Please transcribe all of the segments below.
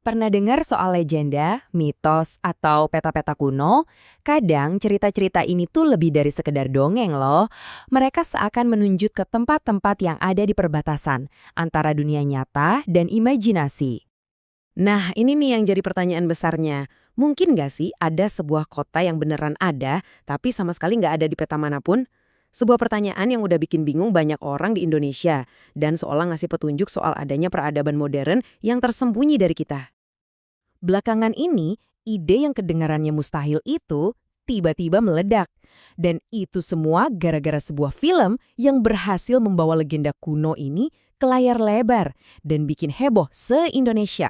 Pernah dengar soal legenda, mitos, atau peta-peta kuno? Kadang cerita-cerita ini tuh lebih dari sekedar dongeng loh. Mereka seakan menunjuk ke tempat-tempat yang ada di perbatasan antara dunia nyata dan imajinasi. Nah, ini nih yang jadi pertanyaan besarnya. Mungkin nggak sih ada sebuah kota yang beneran ada, tapi sama sekali nggak ada di peta manapun? Sebuah pertanyaan yang udah bikin bingung banyak orang di Indonesia, dan seolah ngasih petunjuk soal adanya peradaban modern yang tersembunyi dari kita. Belakangan ini, ide yang kedengarannya mustahil itu tiba-tiba meledak. Dan itu semua gara-gara sebuah film yang berhasil membawa legenda kuno ini ke layar lebar dan bikin heboh se-Indonesia.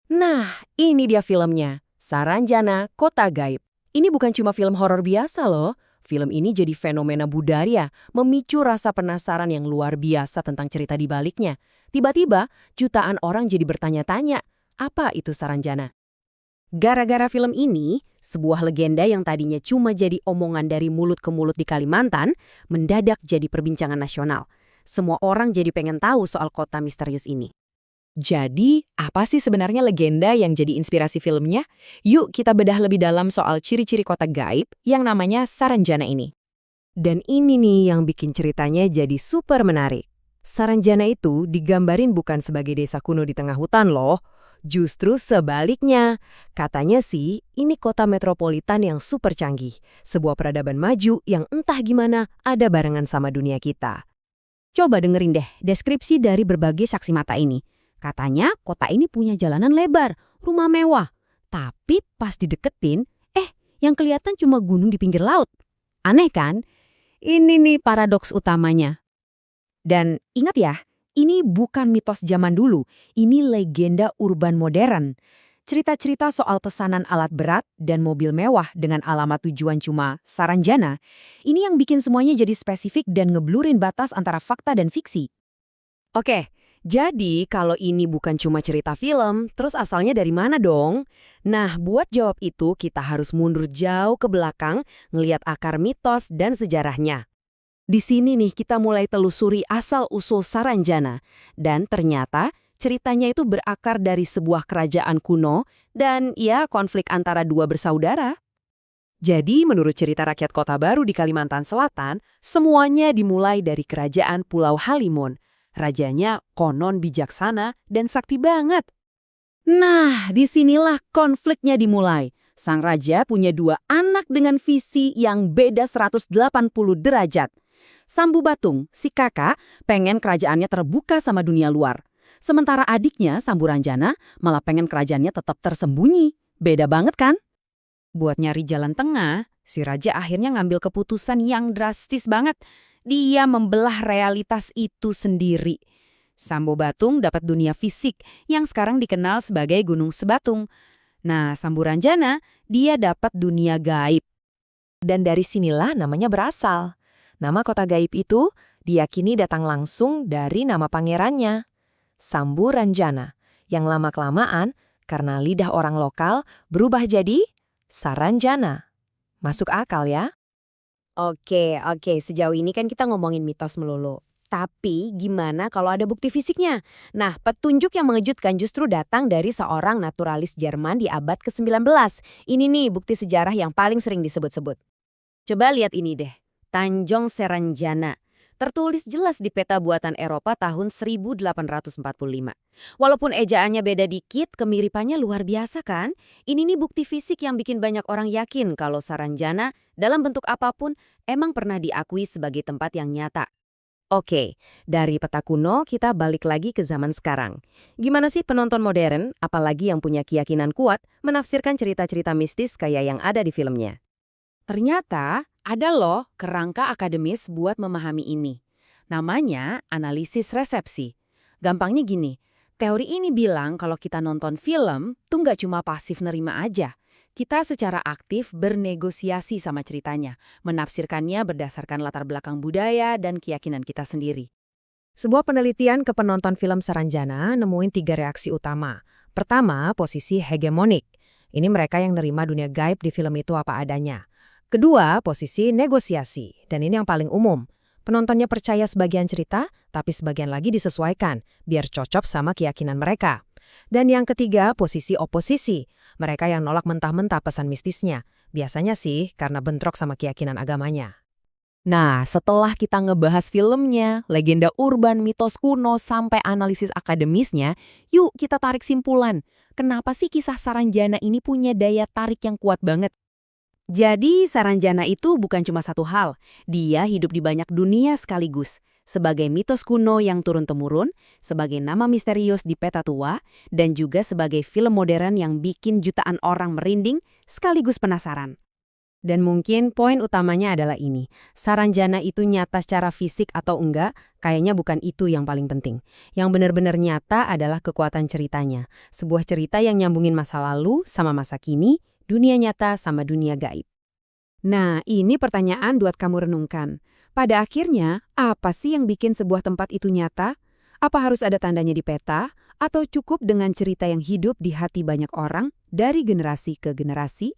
Nah, ini dia filmnya, Saranjana Kota Gaib. Ini bukan cuma film horor biasa loh. Film ini jadi fenomena budaya, memicu rasa penasaran yang luar biasa tentang cerita di baliknya. Tiba-tiba, jutaan orang jadi bertanya-tanya, apa itu Saranjana? Gara-gara film ini, sebuah legenda yang tadinya cuma jadi omongan dari mulut ke mulut di Kalimantan, mendadak jadi perbincangan nasional. Semua orang jadi pengen tahu soal kota misterius ini. Jadi, apa sih sebenarnya legenda yang jadi inspirasi filmnya? Yuk kita bedah lebih dalam soal ciri-ciri kota gaib yang namanya Saranjana ini. Dan ini nih yang bikin ceritanya jadi super menarik. Saranjana itu digambarin bukan sebagai desa kuno di tengah hutan loh. Justru sebaliknya. Katanya sih, ini kota metropolitan yang super canggih. Sebuah peradaban maju yang entah gimana ada barengan sama dunia kita. Coba dengerin deh deskripsi dari berbagai saksi mata ini. Katanya kota ini punya jalanan lebar, rumah mewah. Tapi pas dideketin, yang kelihatan cuma gunung di pinggir laut. Aneh kan? Ini nih paradoks utamanya. Dan ingat ya, ini bukan mitos zaman dulu. Ini legenda urban modern. Cerita-cerita soal pesanan alat berat dan mobil mewah dengan alamat tujuan cuma Saranjana, ini yang bikin semuanya jadi spesifik dan ngeblurin batas antara fakta dan fiksi. Oke, jadi kalau ini bukan cuma cerita film, terus asalnya dari mana dong? Nah, buat jawab itu kita harus mundur jauh ke belakang, ngelihat akar mitos dan sejarahnya. Di sini nih kita mulai telusuri asal-usul Saranjana, dan ternyata ceritanya itu berakar dari sebuah kerajaan kuno dan ya konflik antara dua bersaudara. Jadi menurut cerita rakyat kota baru di Kalimantan Selatan, semuanya dimulai dari kerajaan Pulau Halimun. Rajanya konon bijaksana dan sakti banget. Nah, disinilah konfliknya dimulai. Sang raja punya dua anak dengan visi yang beda 180 derajat. Sambu Batung, si kakak, pengen kerajaannya terbuka sama dunia luar. Sementara adiknya, Sambu Ranjana, malah pengen kerajaannya tetap tersembunyi. Beda banget kan? Buat nyari jalan tengah, si raja akhirnya ngambil keputusan yang drastis banget. Dia membelah realitas itu sendiri. Sambo Batung dapat dunia fisik yang sekarang dikenal sebagai Gunung Sebatung. Nah, Sambu Ranjana, dia dapat dunia gaib. Dan dari sinilah namanya berasal. Nama kota gaib itu diyakini datang langsung dari nama pangerannya, Sambu Ranjana, yang lama-kelamaan karena lidah orang lokal berubah jadi Saranjana. Masuk akal ya? Oke, sejauh ini kan kita ngomongin mitos melulu. Tapi gimana kalau ada bukti fisiknya? Nah, petunjuk yang mengejutkan justru datang dari seorang naturalis Jerman di abad ke-19. Ini nih bukti sejarah yang paling sering disebut-sebut. Coba lihat ini deh, Tanjung Saranjana. Tertulis jelas di peta buatan Eropa tahun 1845. Walaupun ejaannya beda dikit, kemiripannya luar biasa kan? Ini nih bukti fisik yang bikin banyak orang yakin kalau Saranjana dalam bentuk apapun emang pernah diakui sebagai tempat yang nyata. Oke, dari peta kuno kita balik lagi ke zaman sekarang. Gimana sih penonton modern, apalagi yang punya keyakinan kuat, menafsirkan cerita-cerita mistis kayak yang ada di filmnya? Ternyata ada loh kerangka akademis buat memahami ini. Namanya analisis resepsi. Gampangnya gini, teori ini bilang kalau kita nonton film tuh nggak cuma pasif nerima aja. Kita secara aktif bernegosiasi sama ceritanya, menafsirkannya berdasarkan latar belakang budaya dan keyakinan kita sendiri. Sebuah penelitian ke penonton film Saranjana nemuin 3 reaksi utama. Pertama, posisi hegemonik. Ini mereka yang nerima dunia gaib di film itu apa adanya. Kedua, posisi negosiasi, dan ini yang paling umum. Penontonnya percaya sebagian cerita, tapi sebagian lagi disesuaikan, biar cocok sama keyakinan mereka. Dan yang ketiga, posisi oposisi. Mereka yang nolak mentah-mentah pesan mistisnya. Biasanya sih karena bentrok sama keyakinan agamanya. Nah, setelah kita ngebahas filmnya, legenda urban, mitos kuno, sampai analisis akademisnya, yuk kita tarik simpulan. Kenapa sih kisah Saranjana ini punya daya tarik yang kuat banget? Jadi Saranjana itu bukan cuma satu hal, dia hidup di banyak dunia sekaligus. Sebagai mitos kuno yang turun-temurun, sebagai nama misterius di peta tua, dan juga sebagai film modern yang bikin jutaan orang merinding sekaligus penasaran. Dan mungkin poin utamanya adalah ini, Saranjana itu nyata secara fisik atau enggak, kayaknya bukan itu yang paling penting. Yang benar-benar nyata adalah kekuatan ceritanya. Sebuah cerita yang nyambungin masa lalu sama masa kini, dunia nyata sama dunia gaib. Nah, ini pertanyaan buat kamu renungkan. Pada akhirnya, apa sih yang bikin sebuah tempat itu nyata? Apa harus ada tandanya di peta? Atau cukup dengan cerita yang hidup di hati banyak orang dari generasi ke generasi?